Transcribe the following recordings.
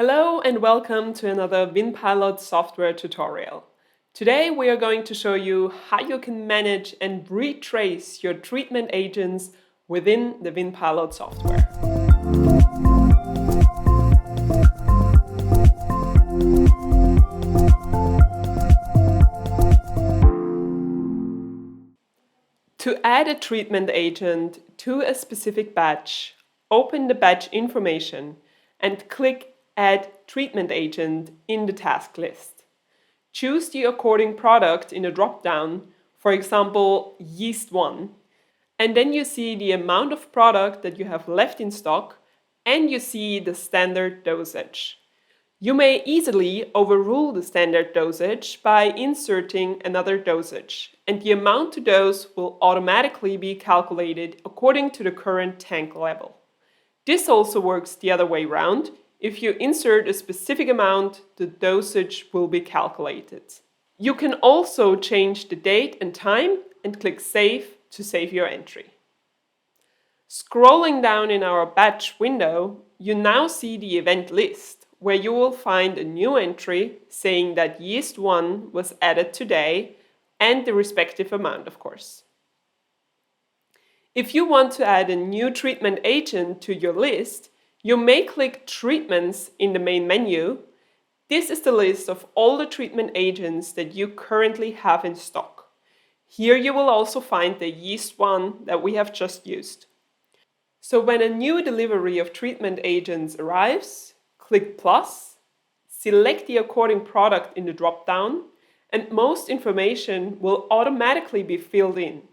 Hello and welcome to another VinPilot software tutorial. Today we are going to show you how you can manage and retrace your treatment agents within the VinPilot software. To add a treatment agent to a specific batch, open the batch information and click Add Treatment Agent in the task list. Choose the according product in the drop-down, for example, yeast 1, and then you see the amount of product that you have left in stock and you see the standard dosage. You may easily overrule the standard dosage by inserting another dosage, and the amount to dose will automatically be calculated according to the current tank level. This also works the other way around. If you insert a specific amount, the dosage will be calculated. You can also change the date and time and click Save to save your entry. Scrolling down in our batch window, you now see the event list, where you will find a new entry saying that yeast 1 was added today and the respective amount, of course. If you want to add a new treatment agent to your list, you may click Treatments in the main menu. This is the list of all the treatment agents that you currently have in stock. Here you will also find the yeast 1 that we have just used. So when a new delivery of treatment agents arrives, click plus, select the according product in the drop-down, and most information will automatically be filled in.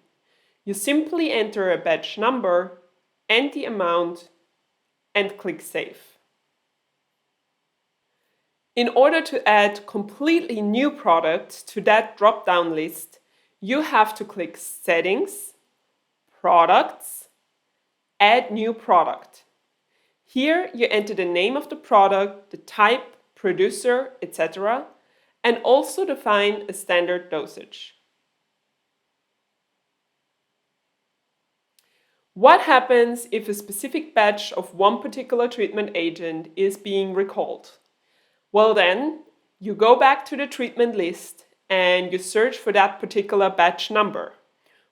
You simply enter a batch number and the amount and click Save. In order to add completely new products to that drop-down list, you have to click Settings, Products, Add New Product. Here you enter the name of the product, the type, producer, etc., and also define a standard dosage. What happens if a specific batch of one particular treatment agent is being recalled? Well then, you go back to the treatment list and you search for that particular batch number.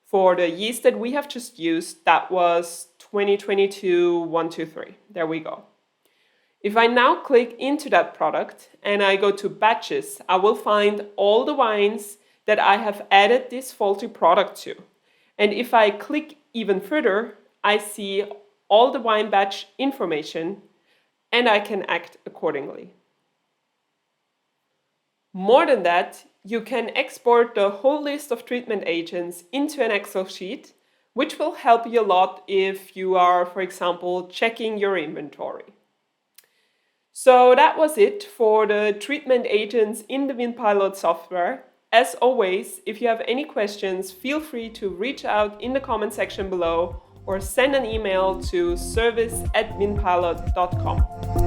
For the yeast that we have just used, that was 2022-123. There we go. If I now click into that product and I go to batches, I will find all the wines that I have added this faulty product to. And if I click even further, I see all the wine batch information and I can act accordingly. More than that, you can export the whole list of treatment agents into an Excel sheet, which will help you a lot if you are, for example, checking your inventory. So that was it for the treatment agents in the VinPilot software. As always, if you have any questions, feel free to reach out in the comment section below or send an email to service@vinpilot.com.